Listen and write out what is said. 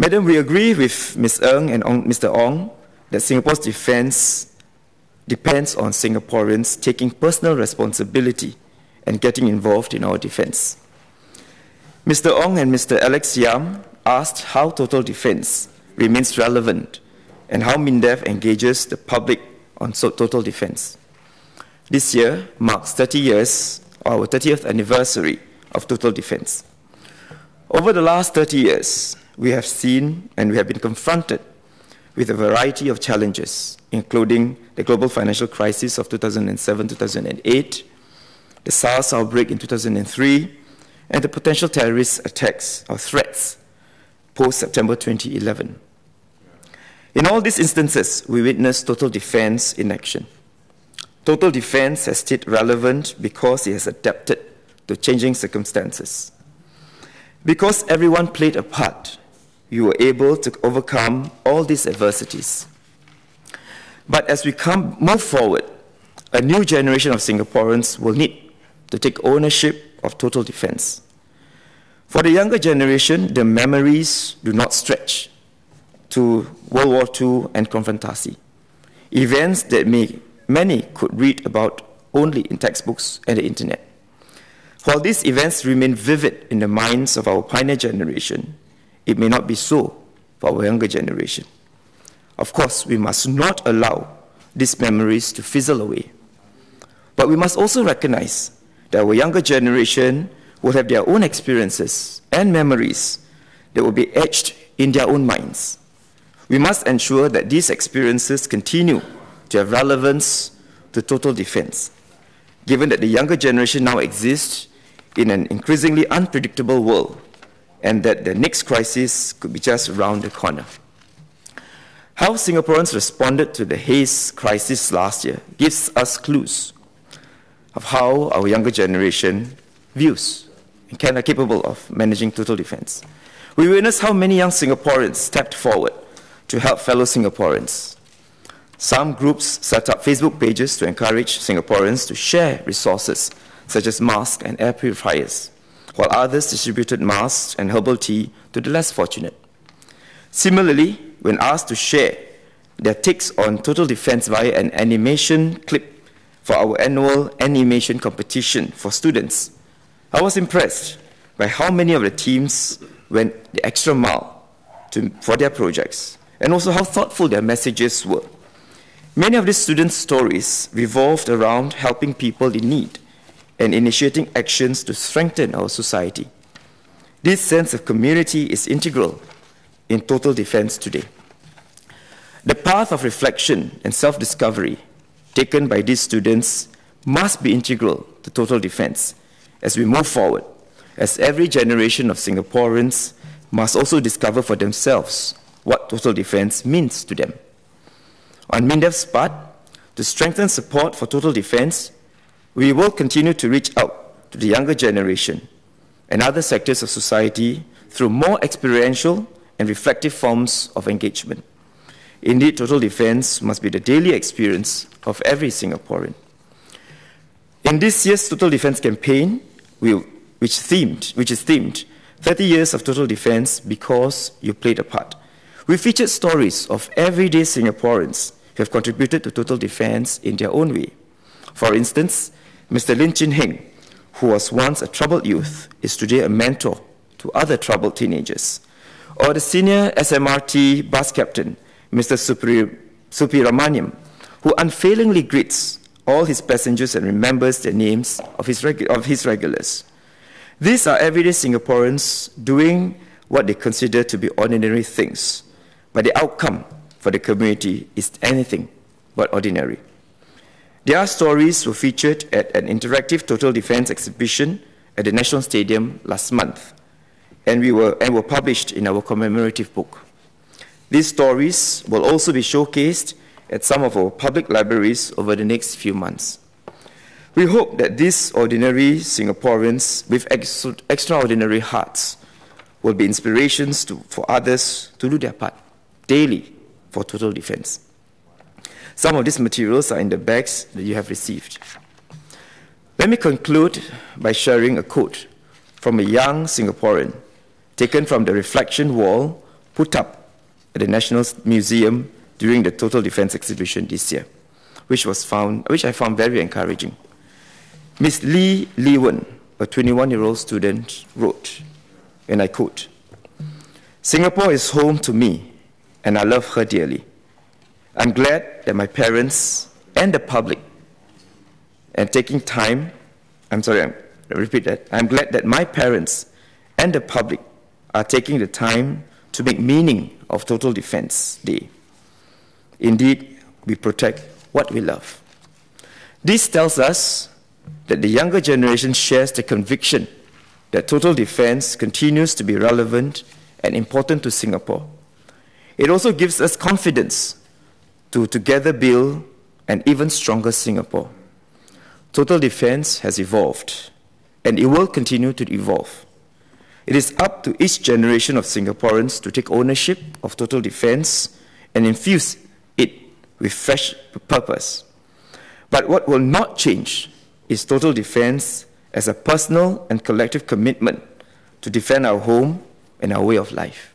Madam, we agree with Ms. Ng and Mr. Ong that Singapore's defence depends on Singaporeans taking personal responsibility and getting involved in our defence. Mr. Ong and Mr. Alex Yam asked how total defence remains relevant and how MINDEF engages the public on total defence. This year marks 30 years, our 30th anniversary of total defence. Over the last 30 years, we have seen and we have been confronted with a variety of challenges, including the global financial crisis of 2007-2008, the SARS outbreak in 2003, and the potential terrorist attacks or threats post-September 2011. In all these instances, we witnessed total defence in action. Total defence has stayed relevant because it has adapted to changing circumstances. Because everyone played a part, we were able to overcome all these adversities. But as we move forward, a new generation of Singaporeans will need to take ownership of total defence. For the younger generation, the memories do not stretch to World War II and confrontasi, events that many could read about only in textbooks and the internet. While these events remain vivid in the minds of our pioneer generation, it may not be so for our younger generation. Of course, we must not allow these memories to fizzle away. But we must also recognize that our younger generation will have their own experiences and memories that will be etched in their own minds. We must ensure that these experiences continue to have relevance to total defence, given that the younger generation now exists in an increasingly unpredictable world and that the next crisis could be just around the corner. How Singaporeans responded to the haze crisis last year gives us clues of how our younger generation views and are capable of managing total defence. We witnessed how many young Singaporeans stepped forward to help fellow Singaporeans. Some groups set up Facebook pages to encourage Singaporeans to share resources such as masks and air purifiers, while others distributed masks and herbal tea to the less fortunate. Similarly, when asked to share their takes on total defence via an animation clip for our annual animation competition for students, I was impressed by how many of the teams went the extra mile for their projects, and also how thoughtful their messages were. Many of these students' stories revolved around helping people in need and initiating actions to strengthen our society. This sense of community is integral in total defence today. The path of reflection and self-discovery taken by these students must be integral to total defence as we move forward, as every generation of Singaporeans must also discover for themselves what total defence means to them. On MINDEF's part, to strengthen support for total defence, we will continue to reach out to the younger generation and other sectors of society through more experiential and reflective forms of engagement. Indeed, total defence must be the daily experience of every Singaporean. In this year's Total Defence campaign, which is themed 30 Years of Total Defence Because You Played a Part, we featured stories of everyday Singaporeans who have contributed to total defence in their own way. For instance, Mr. Lin Chin Heng, who was once a troubled youth, is today a mentor to other troubled teenagers. Or the senior SMRT bus captain, Mr. Supiramaniam, who unfailingly greets all his passengers and remembers the names of his regulars. These are everyday Singaporeans doing what they consider to be ordinary things, but the outcome for the community is anything but ordinary. Their stories were featured at an interactive total defence exhibition at the National Stadium last month, and were published in our commemorative book. These stories will also be showcased at some of our public libraries over the next few months. We hope that these ordinary Singaporeans with extraordinary hearts will be inspirations for others to do their part daily for total defence. Some of these materials are in the bags that you have received. Let me conclude by sharing a quote from a young Singaporean taken from the reflection wall put up at the National Museum during the Total Defense exhibition this year, which I found very encouraging. Ms. Lee Wen, a 21-year-old student, wrote, and I quote, "Singapore is home to me, and I love her dearly. I'm glad that my parents and the public and taking time, I'm glad that my parents and the public are taking the time to make meaning of Total Defense Day. Indeed, we protect what we love." This tells us that the younger generation shares the conviction that total defense continues to be relevant and important to Singapore. It also gives us confidence to together build an even stronger Singapore. Total defense has evolved, and it will continue to evolve. It is up to each generation of Singaporeans to take ownership of total defense and infuse it with fresh purpose. But what will not change is total defense as a personal and collective commitment to defend our home and our way of life.